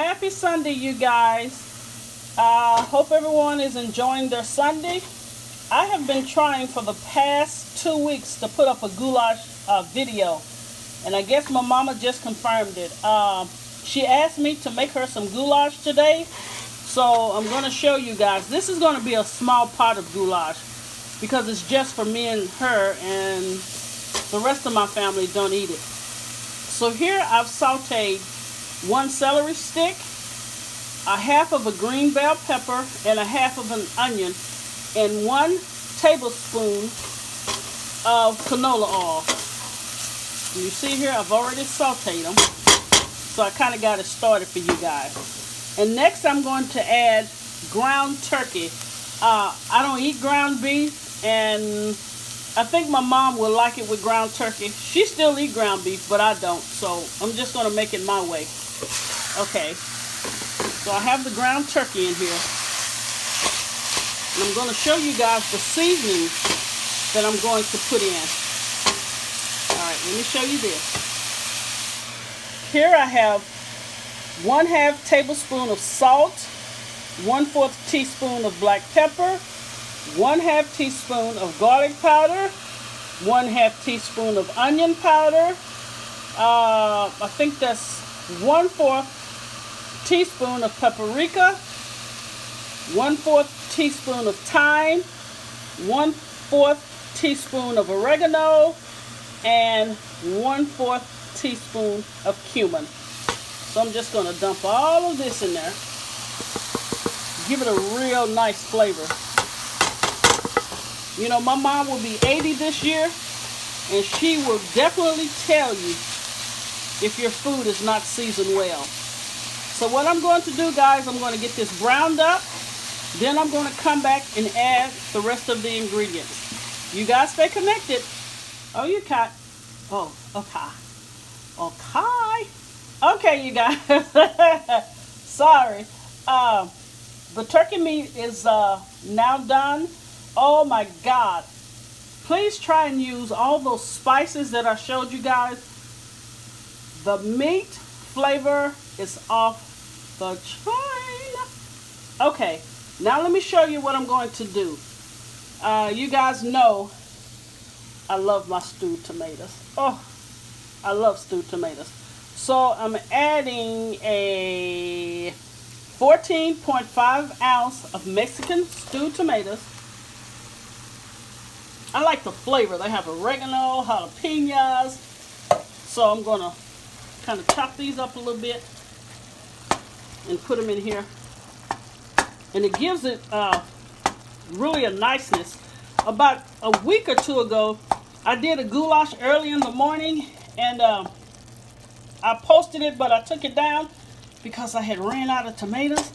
Happy Sunday, you guys. Hope everyone is enjoying their Sunday. I have been trying for the past 2 weeks to put up a goulash video, and I guess my mama just confirmed it. She asked me to make her some goulash today, so I'm going to show you guys. This is going to be a small pot of goulash because it's just for me and her, and the rest of my family don't eat it. So here I've sauteed 1 celery stick, a half of a green bell pepper, and a half of an onion, and 1 tablespoon of canola oil. And you see here, I've already sauteed them, so I kind of got it started for you guys. And next I'm going to add ground turkey. I don't eat ground beef, and I think my mom will like it with ground turkey. She still eats ground beef, but I don't, so I'm just going to make it my way. Okay, so I have the ground turkey in here, and I'm going to show you guys the seasonings that I'm going to put in. Alright, let me show you this. Here I have 1/2 tablespoon of salt, 1/4 teaspoon of black pepper, 1/2 teaspoon of garlic powder, 1/2 teaspoon of onion powder. I think that's 1/4 teaspoon of paprika, 1/4 teaspoon of thyme, 1/4 teaspoon of oregano, and 1/4 teaspoon of cumin. So I'm just going to dump all of this in there. Give it a real nice flavor. You know, my mom will be 80 this year, and she will definitely tell you if your food is not seasoned well. So what I'm going to do, guys, I'm going to get this browned up. Then I'm going to come back and add the rest of the ingredients. You guys stay connected. Oh, you cat. Oh, okay. Okay. Okay, you guys. Sorry. The turkey meat is now done. Oh my God. Please try and use all those spices that I showed you guys. The meat flavor is off the chain. Okay, now let me show you what I'm going to do. You guys know I love my stewed tomatoes. Oh, I love stewed tomatoes. So I'm adding a 14.5 ounce of Mexican stewed tomatoes. I like the flavor. They have oregano, jalapenos. So I'm going to kind of chop these up a little bit and put them in here. And it gives it really a niceness. About a week or 2 ago, I did a goulash early in the morning, and I posted it, but I took it down because I had ran out of tomatoes,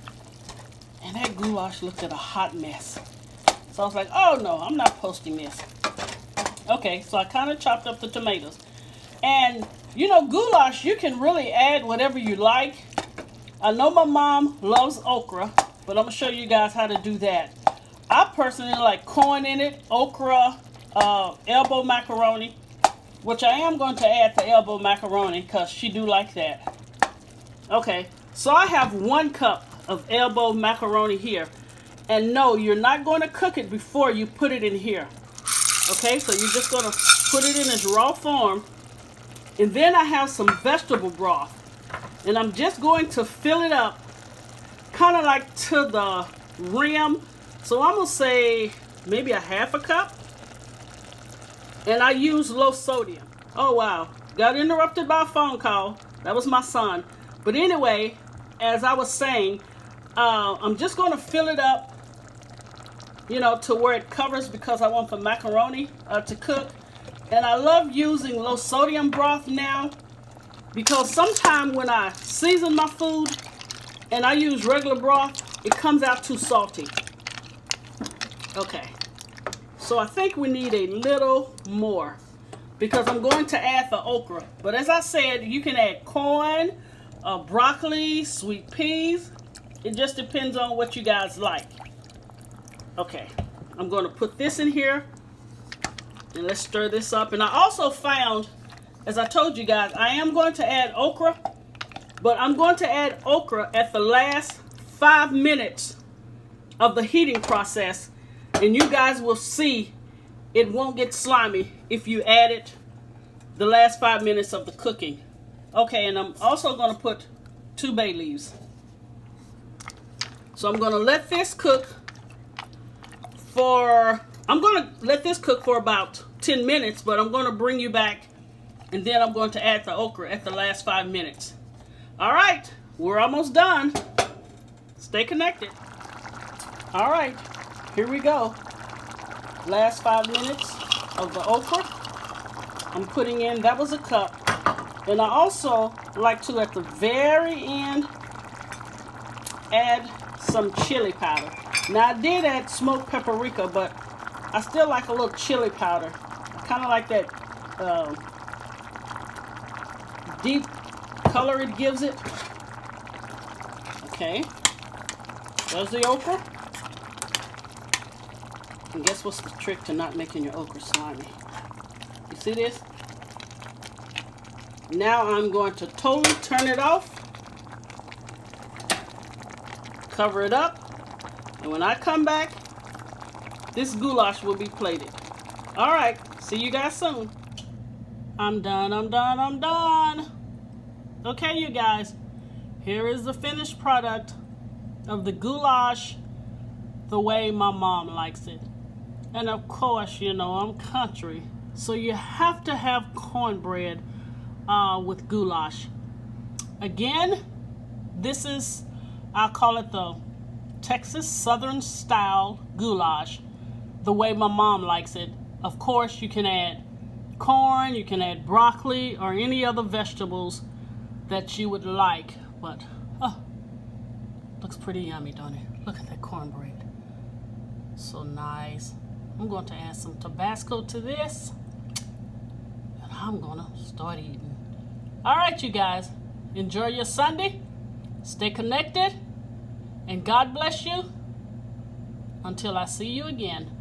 and that goulash looked like a hot mess. So I was like, oh no, I'm not posting this. Okay, so I kind of chopped up the tomatoes. And you know, goulash, you can really add whatever you like. I know my mom loves okra, but I'm going to show you guys how to do that. I personally like corn in it, okra, elbow macaroni, which I am going to add the elbow macaroni because she do like that. Okay, so I have 1 cup of elbow macaroni here. And no, you're not going to cook it before you put it in here. Okay, so you're just going to put it in its raw form. And then I have some vegetable broth. And I'm just going to fill it up kind of like to the rim. So I'm going to say maybe a 1/2 cup. And I use low sodium. Oh, wow. Got interrupted by a phone call. That was my son. But anyway, as I was saying, I'm just going to fill it up, you know, to where it covers because I want the macaroni to cook. And I love using low sodium broth now because sometimes when I season my food and I use regular broth, it comes out too salty. Okay, so I think we need a little more because I'm going to add the okra. But as I said, you can add corn, broccoli, sweet peas. It just depends on what you guys like. Okay, I'm going to put this in here. And let's stir this up. And I also found, as I told you guys, I am going to add okra But I'm going to add okra at the last 5 minutes of the heating process, and you guys will see it won't get slimy if you add it the last 5 minutes of the cooking. Okay, and I'm also going to put 2 bay leaves. So I'm going to let this cook for about 10 minutes, but I'm going to bring you back, and then I'm going to add the okra at the last 5 minutes. All right, we're almost done. Stay connected. All right, here we go. Last 5 minutes of the okra. I'm putting in, that was a cup. And I also like to, at the very end, add some chili powder. Now I did add smoked paprika, but I still like a little chili powder. Kind of like that deep color it gives it. Okay, there's the okra. And guess what's the trick to not making your okra slimy? You see this? Now I'm going to totally turn it off, cover it up, and when I come back, this goulash will be plated. All right, see you guys soon. I'm done. Okay, you guys, here is the finished product of the goulash the way my mom likes it. And of course, you know, I'm country, so you have to have cornbread with goulash. Again, this is, I call it the Texas Southern style goulash, the way my mom likes it. Of course, you can add corn, you can add broccoli, or any other vegetables that you would like. But, oh, looks pretty yummy, don't it? Look at that cornbread. So nice. I'm going to add some tabasco to this, and I'm going to start eating. All right, you guys, enjoy your Sunday. Stay connected, and God bless you until I see you again.